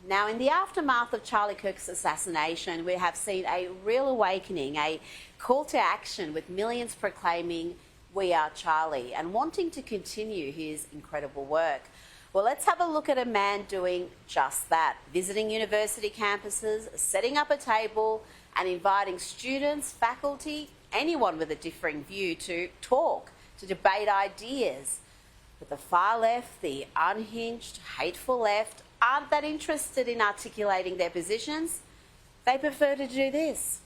Now, in the aftermath of Charlie Kirk's assassination, we have seen a real awakening, a call to action with millions proclaiming, "We are Charlie," and wanting to continue his incredible work. Well, let's have a look at a man doing just that, visiting university campuses, setting up a table and inviting students, faculty, anyone with a differing view to talk, to debate ideas. But the far left, the unhinged, hateful left, aren't that interested in articulating their positions. They prefer to do this.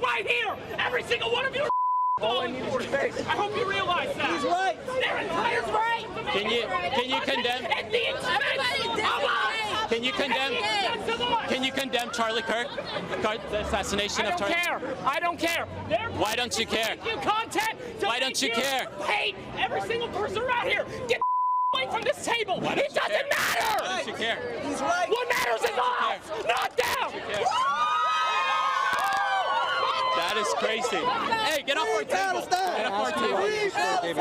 Right here! Every single one of you are falling for it. I hope you realize that. He's right. Their entire right. Can you condemn? At the expense of us. Can you condemn Charlie Kirk, the assassination of Charlie? I don't care. Why don't you care? Why don't you care? Hate every single person around here. Get away from this table. It doesn't matter. Why don't you care? He's right. What matters is us, not them. That is crazy. Hey, get off our table. Get off our table.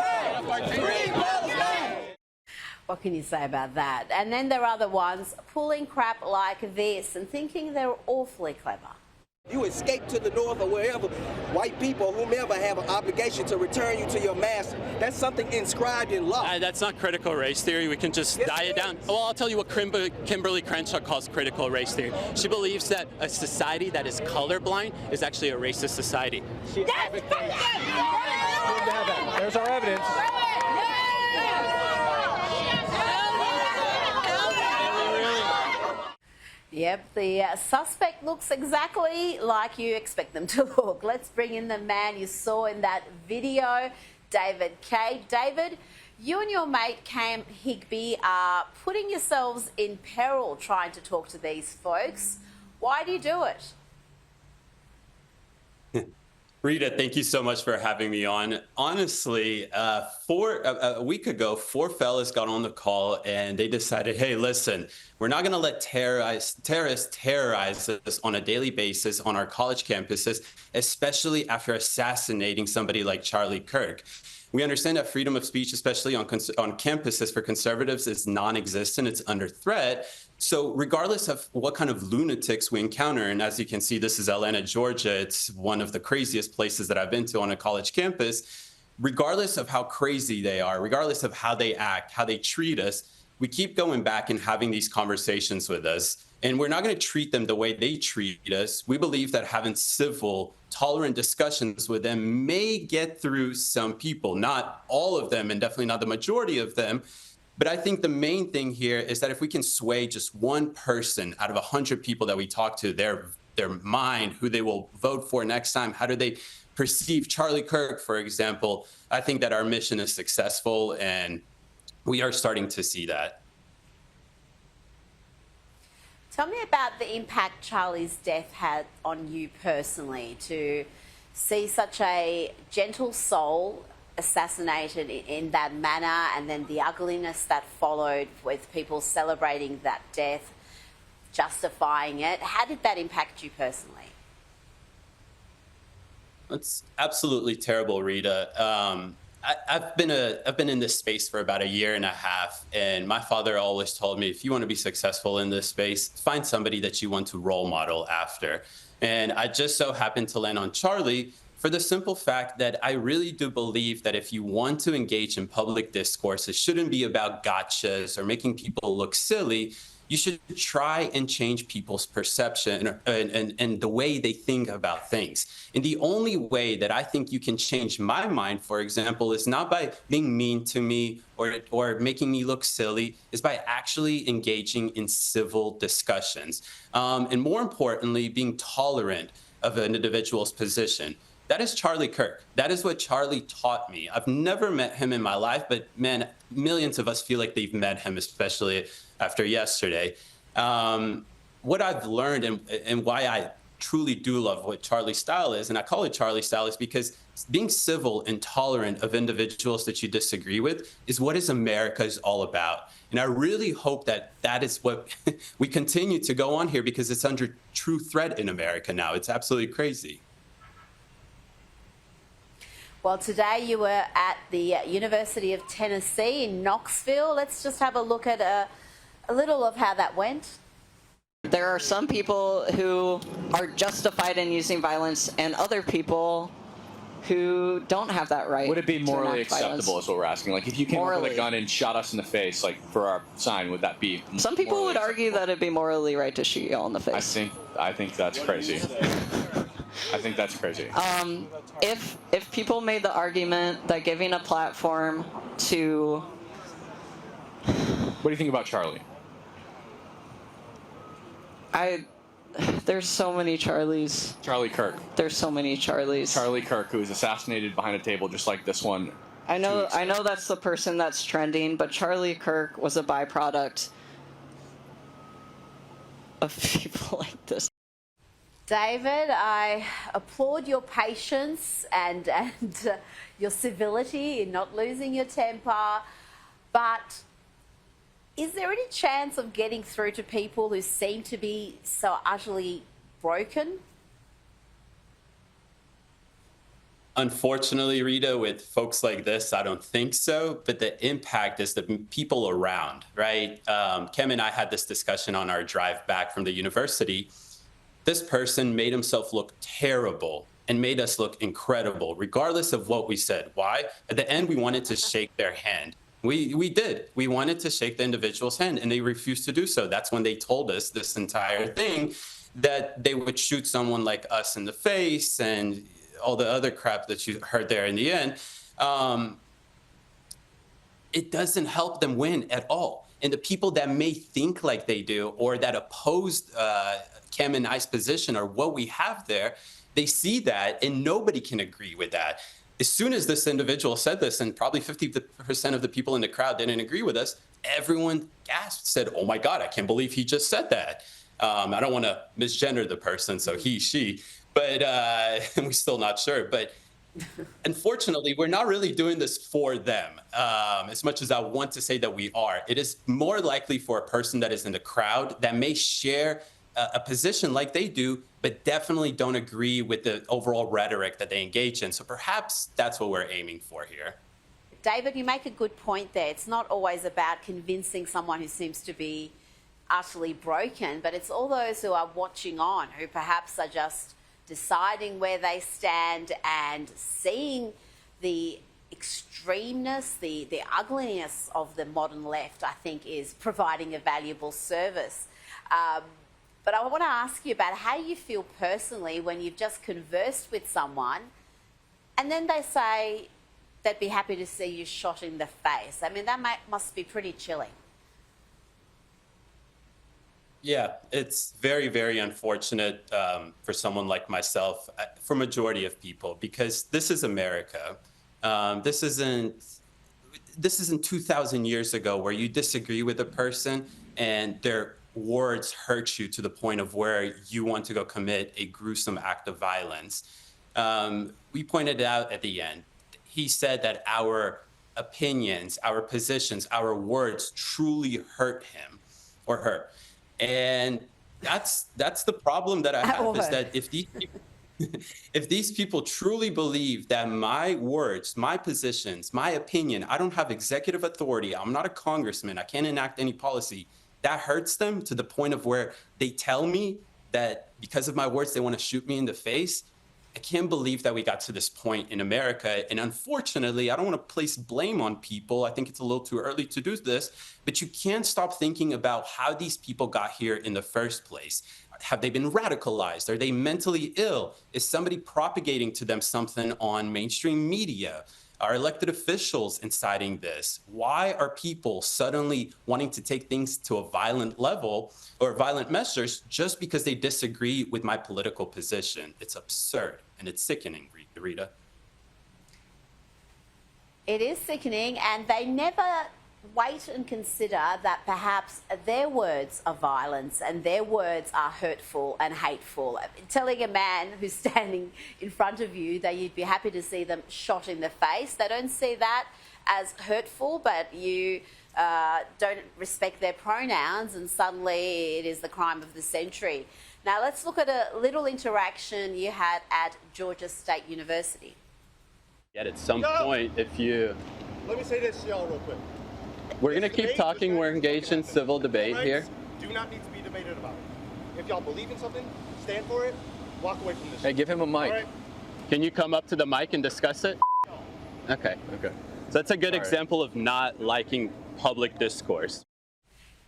What can you say about that? And then there are the ones pulling crap like this and thinking they're awfully clever. You escape to the north or wherever, white people, whomever, have an obligation to return you to your master. That's something inscribed in law. That's not critical race theory. We can just die it down. Well, I'll tell you what Kimberly Crenshaw calls critical race theory. She believes that a society that is colorblind is actually a racist society. Yes! There's our evidence. Yep, the suspect looks exactly like you expect them to look. Let's bring in the man you saw in that video, David Khait. David, you and your mate Cam Higby are putting yourselves in peril trying to talk to these folks. Why do you do it? Rita, thank you so much for having me on. Honestly, a week ago, 4 fellas got on the call and they decided, hey, listen, we're not going to let terrorists terrorize us on a daily basis on our college campuses, especially after assassinating somebody like Charlie Kirk. We understand that freedom of speech, especially on campuses for conservatives, is non-existent. It's under threat. So regardless of what kind of lunatics we encounter, and as you can see, this is Atlanta, Georgia. It's one of the craziest places that I've been to on a college campus. Regardless of how crazy they are, regardless of how they act, how they treat us, we keep going back and having these conversations with us. And we're not going to treat them the way they treat us. We believe that having civil, tolerant discussions with them may get through some people, not all of them, and definitely not the majority of them. But I think the main thing here is that if we can sway just one person out of 100 people that we talk to, their mind, who they will vote for next time, how do they perceive Charlie Kirk, for example, I think that our mission is successful, and we are starting to see that. Tell me about the impact Charlie's death had on you personally, to see such a gentle soul assassinated in that manner, and then the ugliness that followed with people celebrating that death, justifying it. How did that impact you personally? It's absolutely terrible, Rita. I've been in this space for about 1.5 years, and my father always told me, if you want to be successful in this space, find somebody that you want to role model after. And I just so happened to land on Charlie for the simple fact that I really do believe that if you want to engage in public discourse, it shouldn't be about gotchas or making people look silly. You should try and change people's perception and the way they think about things. And the only way that I think you can change my mind, for example, is not by being mean to me or making me look silly, is by actually engaging in civil discussions. And more importantly, being tolerant of an individual's position. That is Charlie Kirk. That is what Charlie taught me. I've never met him in my life, but man, millions of us feel like they've met him, especially after yesterday. What I've learned and why I truly do love what Charlie's style is, and I call it Charlie style, is because being civil and tolerant of individuals that you disagree with is what America is all about. And I really hope that that is what we continue to go on here, because it's under true threat in America now. It's absolutely crazy. Well, today you were at the University of Tennessee in Knoxville. Let's just have a look at a little of how that went. there are some people who are justified in using violence and other people who don't have that right. Would it be to morally enact violence. acceptable is what we're asking? Like, if you came up with a gun and shot us in the face, like, for our sign, would that be Some people morally would argue acceptable? that it'd be morally right to shoot you all in the face. I think that's crazy. I think that's crazy. If people made the argument that giving a platform to... What do you think about Charlie? There's so many Charlies. Charlie Kirk. There's so many Charlies. Charlie Kirk, who was assassinated behind a table just like this one. I know that's the person that's trending, but Charlie Kirk was a byproduct of people like this. David, I applaud your patience and your civility in not losing your temper, but is there any chance of getting through to people who seem to be so utterly broken? Unfortunately, Rita, with folks like this, I don't think so. But the impact is the people around, right? Kim and I had this discussion on our drive back from the university. This person made himself look terrible and made us look incredible, regardless of what we said. Why? At the end, we wanted to shake their hand. We did. We wanted to shake the individual's hand, and they refused to do so. That's when they told us this entire thing, that they would shoot someone like us in the face and all the other crap that you heard there in the end. It doesn't help them win at all. And the people that may think like they do, or that opposed Cam and I's position, or what we have there, they see that, and nobody can agree with that. As soon as this individual said this, and probably 50% of the people in the crowd didn't agree with us, everyone gasped, said, "Oh my God, I can't believe he just said that." I don't want to misgender the person, so he, she, but we're still not sure. But unfortunately, we're not really doing this for them, as much as I want to say that we are. It is more likely for a person that is in the crowd that may share a position like they do, but definitely don't agree with the overall rhetoric that they engage in. So perhaps that's what we're aiming for here. David, you make a good point there. It's not always about convincing someone who seems to be utterly broken, but it's all those who are watching on, who perhaps are just deciding where they stand and seeing the extremeness, the ugliness of the modern left, I think, is providing a valuable service. But I want to ask you about how you feel personally when you've just conversed with someone and then they say they'd be happy to see you shot in the face. I mean, that must be pretty chilling. Yeah, it's very, very unfortunate for someone like myself, for majority of people, because this is America. This isn't 2,000 years ago where you disagree with a person and their words hurt you to the point of where you want to go commit a gruesome act of violence. We pointed out at the end, he said that our opinions, our positions, our words truly hurt him or her. And that's the problem that I have, is that if these people truly believe that my words, my positions, my opinion, I don't have executive authority, I'm not a congressman, I can't enact any policy, that hurts them to the point of where they tell me that because of my words, they want to shoot me in the face. I can't believe that we got to this point in America. And unfortunately, I don't want to place blame on people. I think it's a little too early to do this, but you can't stop thinking about how these people got here in the first place. Have they been radicalized? Are they mentally ill? Is somebody propagating to them something on mainstream media? Are elected officials inciting this? Why are people suddenly wanting to take things to a violent level or violent measures just because they disagree with my political position? It's absurd and it's sickening, Rita. It is sickening, and they never wait and consider that perhaps their words are violence and their words are hurtful and hateful. Telling a man who's standing in front of you that you'd be happy to see them shot in the face, they don't see that as hurtful, but you don't respect their pronouns and suddenly it is the crime of the century. Now let's look at a little interaction you had at Georgia State University. Yet at some point, if you... Let me say this to y'all real quick. We're going to keep talking. We're engaged in civil debate here. Do not need to be debated about. if y'all believe in something, stand for it, walk away from this. Hey, give him a mic. All right? Can you come up to the mic and discuss it? Okay. Okay. So that's a good example of not liking public discourse.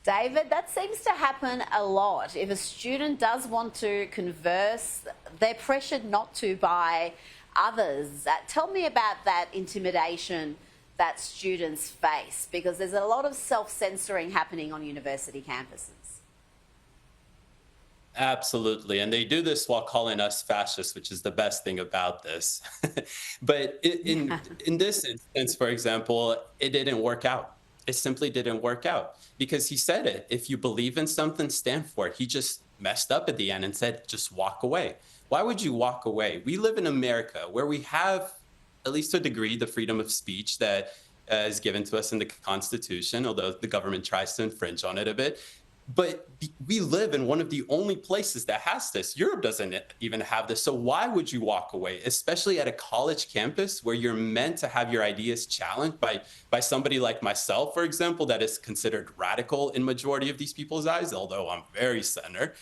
David, that seems to happen a lot. If a student does want to converse, they're pressured not to by others. Tell me about that intimidation that students face, because there's a lot of self-censoring happening on university campuses. Absolutely. And they do this while calling us fascists, which is the best thing about this. But in this instance, for example, it didn't work out. It simply didn't work out because he said it. If you believe in something, stand for it. He just messed up at the end and said, just walk away. Why would you walk away? We live in America where we have, at least to a degree, the freedom of speech that is given to us in the Constitution, although the government tries to infringe on it a bit. But we live in one of the only places that has this. Europe doesn't even have this. So why would you walk away, especially at a college campus where you're meant to have your ideas challenged by somebody like myself, for example, that is considered radical in majority of these people's eyes, although I'm very center.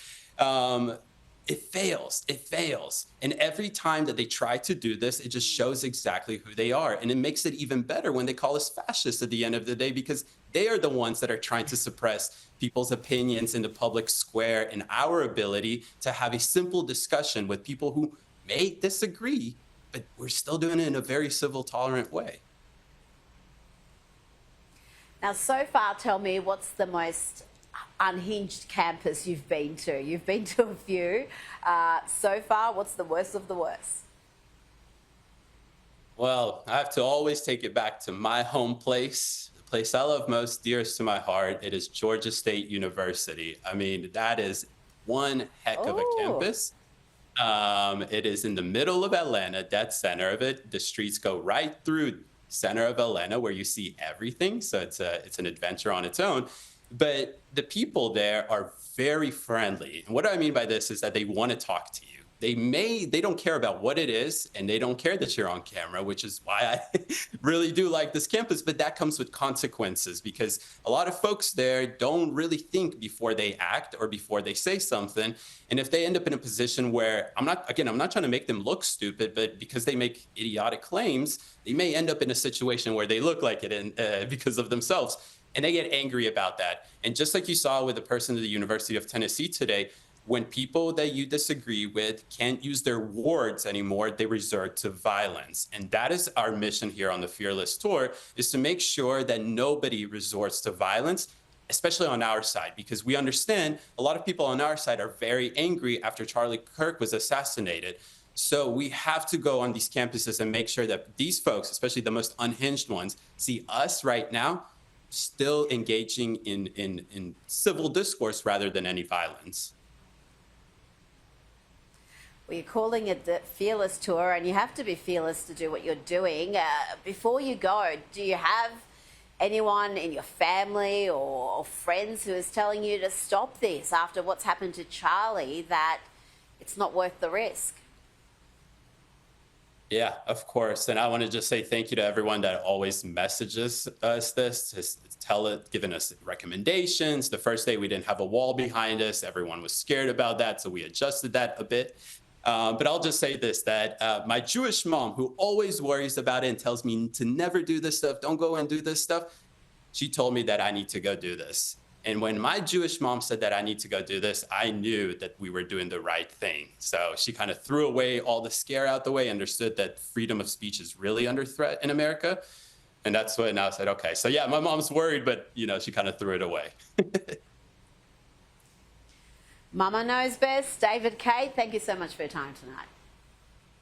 It fails. And every time that they try to do this, it just shows exactly who they are. And it makes it even better when they call us fascists at the end of the day, because they are the ones that are trying to suppress people's opinions in the public square and our ability to have a simple discussion with people who may disagree, but we're still doing it in a very civil, tolerant way. Now, so far, tell me, what's the most unhinged campus you've been to? You've been to a few. So far, what's the worst of the worst? Well, I have to always take it back to my home place, the place I love most, dearest to my heart. It is Georgia State University. I mean, that is one heck of a campus. It is in the middle of Atlanta, dead center of it. The streets go right through center of Atlanta where you see everything. So it's an adventure on its own. But the people there are very friendly. And what I mean by this is that they want to talk to you. They don't care about what it is, and they don't care that you're on camera, which is why I really do like this campus. But that comes with consequences, because a lot of folks there don't really think before they act or before they say something. And if they end up in a position where, I'm not trying to make them look stupid, but because they make idiotic claims, they may end up in a situation where they look like it because of themselves. And they get angry about that. And just like you saw with the person at the University of Tennessee today, when people that you disagree with can't use their words anymore, they resort to violence. And that is our mission here on the Fearless Tour, is to make sure that nobody resorts to violence, especially on our side, because we understand a lot of people on our side are very angry after Charlie Kirk was assassinated. So we have to go on these campuses and make sure that these folks, especially the most unhinged ones, see us right now still engaging in civil discourse rather than any violence. Well, you're calling it the Fearless Tour, and you have to be fearless to do what you're doing. Before you go, do you have anyone in your family or friends who is telling you to stop this after what's happened to Charlie, that it's not worth the risk? Yeah, of course. And I want to just say thank you to everyone that always messages us this, giving us recommendations. The first day we didn't have a wall behind us. Everyone was scared about that, so we adjusted that a bit. But I'll just say this, that my Jewish mom, who always worries about it and tells me to never do this stuff, don't go and do this stuff, she told me that I need to go do this. And when my Jewish mom said that I need to go do this, I knew that we were doing the right thing. So she kind of threw away all the scare out the way, understood that freedom of speech is really under threat in America. And that's when I said, okay, so yeah, my mom's worried, but she kind of threw it away. Mama knows best. David Khait, thank you so much for your time tonight.